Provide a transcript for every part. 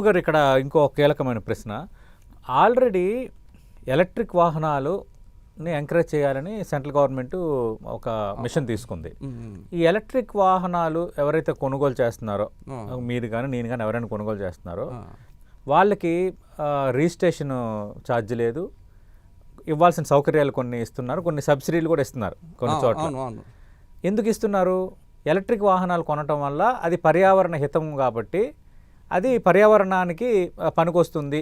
గారు ఇక్కడ ఇంకో కీలకమైన ప్రశ్న. ఆల్రెడీ ఎలక్ట్రిక్ వాహనాలుని ఎంకరేజ్ చేయాలని సెంట్రల్ గవర్నమెంట్ ఒక మిషన్ తీసుకుంది. ఈ ఎలక్ట్రిక్ వాహనాలు ఎవరైతే కొనుగోలు చేస్తున్నారో, మీరు కానీ నేను కానీ ఎవరైనా కొనుగోలు చేస్తున్నారో వాళ్ళకి రిజిస్ట్రేషన్ ఛార్జ్ లేదు, ఇవ్వాల్సిన సౌకర్యాలు కొన్ని ఇస్తున్నారు, కొన్ని సబ్సిడీలు కూడా ఇస్తున్నారు కొన్ని చోట్ల. ఎందుకు ఇస్తున్నారు? ఎలక్ట్రిక్ వాహనాలు కొనటం వల్ల అది పర్యావరణ హితం కాబట్టి అది పర్యావరణానికి పనికొస్తుంది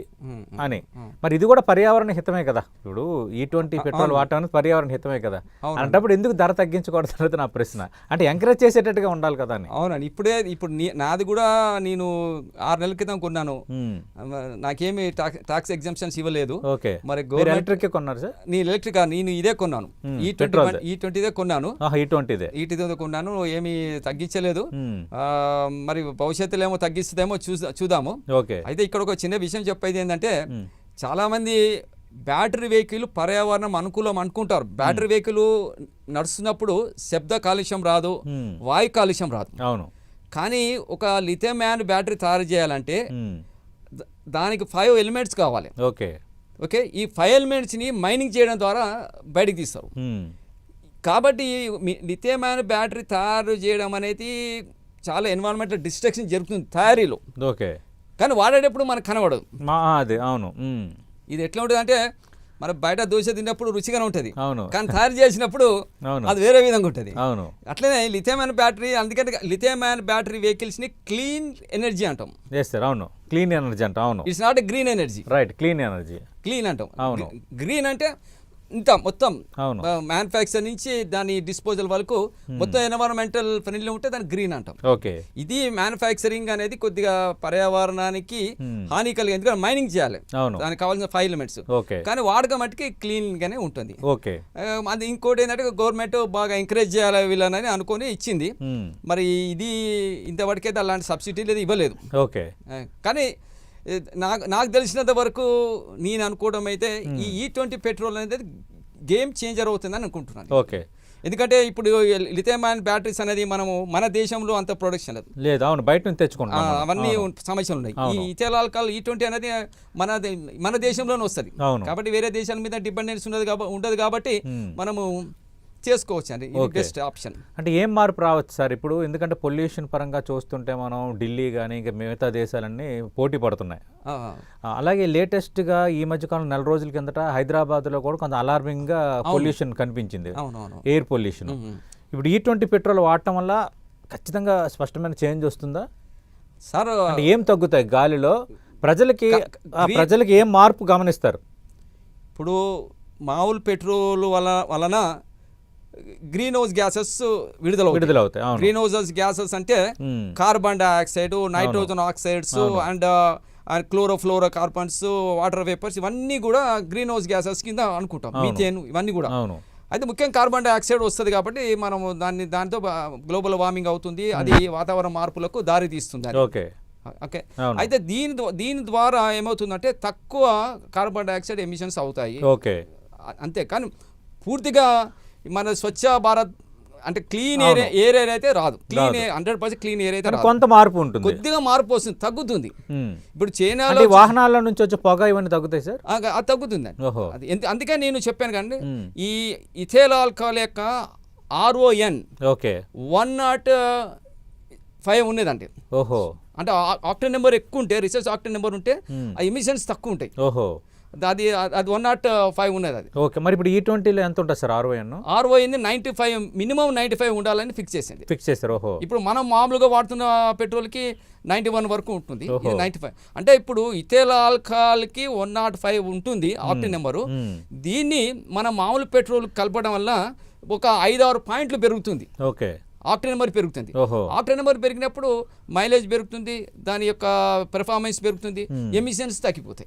అని. మరి ఇది కూడా పర్యావరణ హితమే కదా. ఇప్పుడు E20 పెట్రోల్ వాడటం పర్యావరణ హితమే కదా. అంటప్పుడు ఎందుకు ధర తగ్గించకూడదు నా ప్రశ్న. అంటే ఎంకరేజ్ చేసేటట్టుగా ఉండాలి కదా అని. అవునండి. ఇప్పుడు నాది కూడా నేను 6 నెలల క్రితం కొన్నాను. నాకేమి టాక్స్ ఎగ్జామ్షన్స్ ఇవ్వలేదు. ఓకే, మరి ఎలక్ట్రిక్ కొన్నారు సార్? నేను ఇదే కొన్నాను, E20 కొన్నాను. E20 కొన్నాను, ఏమి తగ్గించలేదు. మరి భవిష్యత్తులో ఏమో తగ్గిస్తుందేమో చూద్దాము. అయితే ఇక్కడ ఒక చిన్న విషయం చెప్పేది ఏంటంటే, చాలా మంది బ్యాటరీ వెహికల్ పర్యావరణం అనుకూలం అనుకుంటారు. బ్యాటరీ వెహికల్ నడుస్తున్నప్పుడు శబ్ద కాలుష్యం రాదు, వాయు కాలుష్యం రాదు. అవును. కానీ ఒక లిథియం అయాన్ బ్యాటరీ తయారు చేయాలంటే దానికి 5 ఎలిమెంట్స్ కావాలి. ఓకే, ఈ 5 ఎలిమెంట్స్ని మైనింగ్ చేయడం ద్వారా బయటకు తీస్తారు. కాబట్టి లిథియం అయాన్ బ్యాటరీ తయారు చేయడం అనేది చాలా ఎన్విరాన్మెంటల్ డిస్ట్రక్షన్ జరుగుతుంది తయారీలో. కానీ వాడేటప్పుడు మనకు కనబడదు. అవును. ఇది ఎట్లా ఉంటుంది అంటే, మన బయట దోశ తిన్నప్పుడు రుచిగానే ఉంటుంది, కానీ తయారు చేసినప్పుడు అది వేరే విధంగా ఉంటుంది. అట్లనే లిథియం అయాన్ బ్యాటరీ, అందుకని లిథియం అయాన్ బ్యాటరీ వెహికల్స్ ని క్లీన్ ఎనర్జీ అంటాం. క్లీన్ ఎనర్జీ అంటాం. It's not green energy. Right, clean energy, clean అంటాం. గ్రీన్ అంటే ఇంత మొత్తం మ్యానుఫ్యాక్చర్ నుంచి దాని డిస్పోజల్ వరకు మొత్తం ఎన్విరాన్మెంటల్ ఫ్రెండ్లీ ఉంటే దాన్ని గ్రీన్ అంటాం. ఇది మ్యానుఫ్యాక్చరింగ్ అనేది కొద్దిగా పర్యావరణానికి హాని కలిగి, ఎందుకంటే మైనింగ్ చేయాలి, దానికి కావాల్సిన 5 ఎలిమెంట్స్. కానీ వాడకం మట్టుకి క్లీన్ గానే ఉంటుంది. అది ఇంకోటి ఏంటంటే, గవర్నమెంట్ బాగా ఎంకరేజ్ చేయాలి వీళ్ళని అనుకొని ఇచ్చింది. మరి ఇది ఇంతవరకైతే అలాంటి సబ్సిడీలు ఇవ్వలేదు. కానీ నాకు తెలిసినంత వరకు నేను అనుకోవడం అయితే ఈ E20 పెట్రోల్ అనేది గేమ్ చేంజర్ అవుతుందని అనుకుంటున్నాను. ఎందుకంటే ఇప్పుడు లిథియం అయాన్ బ్యాటరీస్ అనేది మన దేశంలో అంత ప్రొడక్షన్ లేదు. అవును, బయట నుంచి తెచ్చుకుంటాం, అవన్నీ సమస్యలు ఉన్నాయి. ఈ ఇథైల్ ఆల్కహాల్ E20 అనేది మన దేశంలోనే వస్తుంది. కాబట్టి వేరే దేశాల మీద డిపెండెన్స్ ఉండదు కాబట్టి మనము చేసుకోవచ్చు అండి. ఇది బెస్ట్ ఆప్షన్. అంటే ఏం మార్పు రావచ్చు సార్ ఇప్పుడు? ఎందుకంటే పొల్యూషన్ పరంగా చూస్తుంటే మనం ఢిల్లీ కానీ ఇంకా మిగతా దేశాలన్నీ పోటీ పడుతున్నాయి. అలాగే లేటెస్ట్గా ఈ మధ్యకాలం 4 రోజుల కిందట హైదరాబాద్లో కూడా కొంత అలార్మింగ్గా పొల్యూషన్ కనిపించింది, ఎయిర్ పొల్యూషన్. ఇప్పుడు E20 పెట్రోల్ వాడటం వల్ల ఖచ్చితంగా స్పష్టమైన చేంజ్ వస్తుందా సార్? అంటే ఏం తగ్గుతాయి గాలిలో? ప్రజలకి ఏం మార్పు గమనిస్తారు? ఇప్పుడు మామూలు పెట్రోల్ వలన గ్రీన్ హౌస్ గ్యాసెస్ విడుదలవుతాయి. గ్రీన్ హౌస్ గ్యాసెస్ అంటే carbon dioxide, nitrogen oxides and chlorofluorocarbons, water vapours, ఇవన్నీ కూడా గ్రీన్ హౌస్ గ్యాసెస్ కింద అనుకుంటాం. మీథేన్, ఇవన్నీ కూడా. అయితే ముఖ్యంగా కార్బన్ డైఆక్సైడ్ వస్తుంది కాబట్టి మనం దాంతో గ్లోబల్ వార్మింగ్ అవుతుంది, అది వాతావరణ మార్పులకు దారి తీస్తుంది. ఓకే, అయితే దీని ద్వారా ఏమవుతుందంటే తక్కువ కార్బన్ డైఆక్సైడ్ ఎమిషన్స్ అవుతాయి. అంతే. కానీ పూర్తిగా మన స్వచ్ఛ భారత్ అంటే క్లీన్ ఎయిర్ అయితే రాదు. 100% క్లీన్ ఎయిర్ అయితే కొంత మార్పు ఉంటుంది, కొద్దిగా మార్పు వస్తుంది, తగ్గుతుంది. ఇప్పుడు చైనాలో వాహనాల నుంచి వచ్చే పొగ ఇవన్నీ తగ్గుతాయి సార్? అది తగ్గుతుంది. అందుకే నేను చెప్పాను కానీ ఈ ఇథైల్ ఆల్కహాల్ యొక్క RON 105 ఉన్నదండి. అంటే ఆక్టేన్ నెంబర్ ఎక్కువ ఉంటే, రీసెర్చ్ ఆక్టేన్ నెంబర్ ఉంటే ఆ ఎమిషన్స్ తక్కువ ఉంటాయి. అది 105 ఉన్నది. అది ఓకే. మరి ఇప్పుడు E20లో ఎంత ఉంటుంది సార్ RON? 95, మినిమం 95 ఉండాలని ఫిక్స్ చేశారు. ఇప్పుడు మనం మామూలుగా వాడుతున్న పెట్రోల్కి 91 వరకు ఉంటుంది, ఇది 95. అంటే ఇప్పుడు ఇథైల్ ఆల్కహాల్కి 105 ఉంటుంది ఆక్టేన్ నెంబరు. దీన్ని మనం మామూలు పెట్రోల్ కలపడం వల్ల ఒక 5-6 పాయింట్లు పెరుగుతుంది. ఆక్టేన్ నెంబర్ పెరుగుతుంది. ఆక్టేన్ నెంబర్ పెరిగినప్పుడు మైలేజ్ పెరుగుతుంది, దాని యొక్క పెర్ఫార్మెన్స్ పెరుగుతుంది, ఎమిషన్స్ తగ్గిపోతాయి.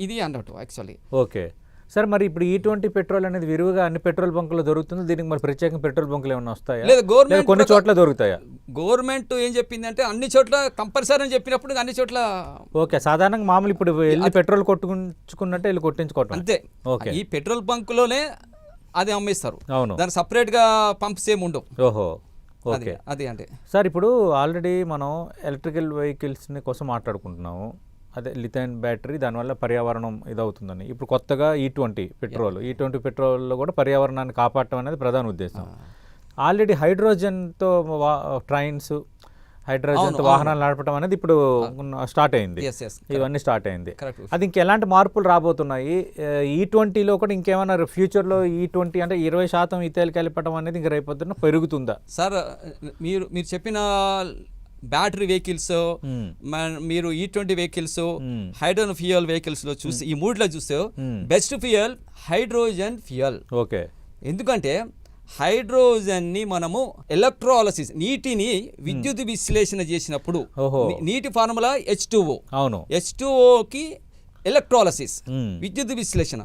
ఇది అన్నట్టు యాక్చువల్లీ. సార్, మరి ఇప్పుడు E20 పెట్రోల్ అనేది విరివిగా అన్ని పెట్రోల్ బంకుల్లో దొరుకుతుంది. దీనికి మరి ప్రత్యేకంగా పెట్రోల్ బంకులు ఏమైనా వస్తాయా? లేదా గవర్నమెంట్ కొన్ని చోట్ల దొరుకుతాయా? గవర్నమెంట్ ఏం చెప్పిందంటే అన్ని చోట్ల కంపల్సరీ అని చెప్పినప్పుడు అన్ని చోట్ల సాధారణంగా మామూలు ఇప్పుడు వెళ్ళి పెట్రోల్ కొట్టుకుంటే వెళ్ళి కొట్టించుకోవటం అంతే. ఈ పెట్రోల్ బంకులోనే అది అమ్మేస్తారు, దానికి సపరేట్ గా పంప్స్ ఏమి ఉండవు. ఓకే. అది అంటే సార్ ఇప్పుడు ఆల్రెడీ మనం ఎలక్ట్రికల్ వెహికల్స్ని కోసం మాట్లాడుకుంటున్నాము. అదే లిథియం బ్యాటరీ దానివల్ల పర్యావరణం ఇదవుతుందని. ఇప్పుడు కొత్తగా E20 పెట్రోల్, E20 పెట్రోల్లో కూడా పర్యావరణాన్ని కాపాడటం అనేది ప్రధాన ఉద్దేశం. ఆల్రెడీ హైడ్రోజన్తో ట్రైన్స్, హైడ్రోజన్తో వాహనాలు నడపడం అనేది ఇప్పుడు స్టార్ట్ అయింది. ఇవన్నీ స్టార్ట్ అయింది. అది ఇంకెలాంటి మార్పులు రాబోతున్నాయి? E20లో కూడా ఇంకేమైనా ఫ్యూచర్లో E20 అంటే 20% ఇథైల్ కలిపడం అనేది ఇంక రేపొద్దున పెరుగుతుందా? సార్ మీరు చెప్పిన బ్యాటరీ వెహికల్స్, మీరు E20 vehicles, hydrogen fuel vehicles లో చూస్తే ఈ మూడులో చూస్తే best fuel hydrogen fuel. Okay. ఎందుకంటే హైడ్రోజన్ని మనము ఎలక్ట్రాలసిస్, నీటిని విద్యుత్ విశ్లేషణ చేసినప్పుడు నీటి ఫార్ములా H2O. అవును. H2Oకి ఎలక్ట్రాలసిస్, విద్యుత్ విశ్లేషణ.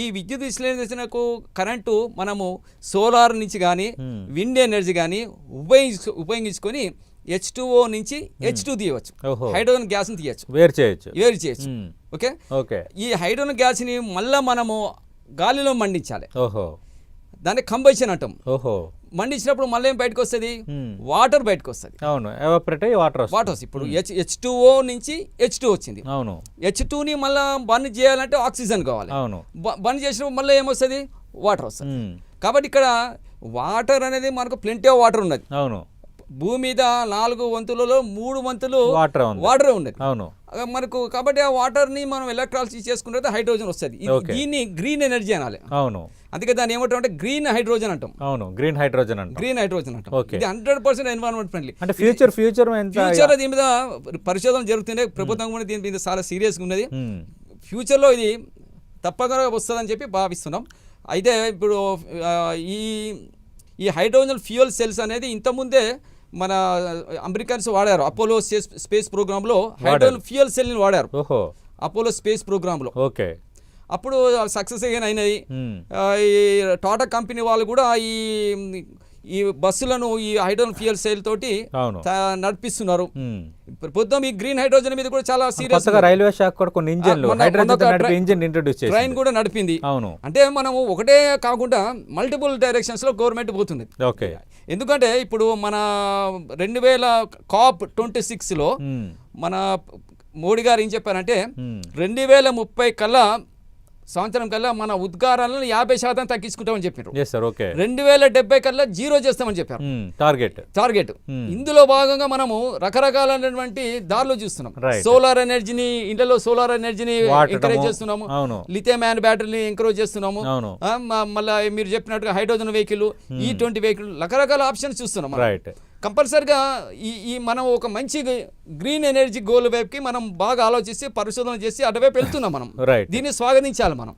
ఈ విద్యుత్ విశ్లేషణకు కరెంటు మనము సోలార్ నుంచి కానీ విండ్ ఎనర్జీ కానీ ఉపయోగించుకొని H2O నుంచి H2 తీయవచ్చు, హైడ్రోజన్ గ్యాస్ని తీయచ్చు, వేరు చేయొచ్చు. ఓకే. ఈ హైడ్రోజన్ గ్యాస్ని మళ్ళీ మనము గాలిలో మండించాలి. దాన్ని కంబషన్ అంటాం. మండించినప్పుడు మళ్ళీ ఏం బయటకు వస్తుంది? వాటర్ బయటకు వస్తుంది. వాటర్ ఇప్పుడు H2O నుంచి H2 వచ్చింది. H2ని మళ్ళీ బర్న్ చేయాలంటే ఆక్సిజన్ కావాలి. బర్న్ చేసినప్పుడు మళ్ళీ ఏమొస్తుంది? వాటర్ వస్తుంది. కాబట్టి ఇక్కడ వాటర్ అనేది మనకు ప్లెంటీ ఆఫ్ వాటర్ ఉన్నది. భూమి మీద 4 వంతులలో 3 వంతులు వాటర్ ఉండేది మనకు. కాబట్టి ఆ వాటర్ ని మనం ఎలక్ట్రాలసిస్ చేసుకుంటే హైడ్రోజన్ వస్తుంది. దీన్ని గ్రీన్ ఎనర్జీ అనాలి. అందుకే దాన్ని ఏమంటాం అంటే గ్రీన్ హైడ్రోజన్ అంటాం. గ్రీన్ హైడ్రోజన్ అంటాం. ఇది 100% ఎన్వైరన్మెంట్ ఫ్రెండ్లీ. అంటే ఫ్యూచర్ దీని మీద పరిశోధన జరుగుతుంది. ప్రభుత్వం కూడా దీని మీద చాలా సీరియస్గా ఉన్నది. ఫ్యూచర్లో ఇది తప్పకుండా వస్తుందని చెప్పి భావిస్తున్నాం. అయితే ఇప్పుడు ఈ హైడ్రోజన్ ఫ్యూయల్ సెల్స్ అనేది ఇంతకుముందే మన అమెరికన్స్ వాడారు. అపోలో స్పేస్ ప్రోగ్రామ్ లో హైడ్రోజన్ ఫ్యూయల్ సెల్ ని వాడారు. అపోలో స్పేస్ ప్రోగ్రామ్ లో అప్పుడు సక్సెస్ అయినాయి. ఈ టాటా కంపెనీ వాళ్ళు కూడా ఈ బస్సులను ఈ హైడ్రోజన్ ఫ్యూయల్ సెల్ తోటి నడిపిస్తున్నారు. ప్రస్తుతం ఈ గ్రీన్ హైడ్రోజన్ మీద కూడా చాలా సీరియస్. రైల్వే శాఖ కూడా కొన్ని ట్రైన్ కూడా నడిపింది. అంటే మనం ఒకటే కాకుండా మల్టిపుల్ డైరెక్షన్స్ లో గవర్నమెంట్ పోతుంది. ఎందుకంటే ఇప్పుడు మన 2026 లో మన మోడీ గారు ఏం చెప్పారంటే 2030 కల్లా సంవత్సరం కల్లా మన ఉద్గారాలను 50% తగ్గించుకుంటామని చెప్పారు. 2070 కల్లా 0 చేస్తామని చెప్పారు టార్గెట్. ఇందులో భాగంగా మనము రకరకాలైనటువంటి దారులు చూస్తున్నాం. సోలార్ ఎనర్జీని, ఇంట్లో సోలార్ ఎనర్జీని ఎంకరేజ్ చేస్తున్నాము. లిథియం అయాన్ బ్యాటరీని ఎంకరేజ్ చేస్తున్నాము. మళ్ళీ మీరు చెప్పినట్టుగా హైడ్రోజన్ వెహికల్, E20 వెహికల్, రకరకాల ఆప్షన్స్ చూస్తున్నాం. కంపల్సరిగా ఈ మనం ఒక మంచి గ్రీన్ ఎనర్జీ గోల్ వైపుకి మనం బాగా ఆలోచిస్తే పరిశోధన చేసి అటువైపు వెళ్తున్నాం. మనం దీన్ని స్వాగతించాలి మనం.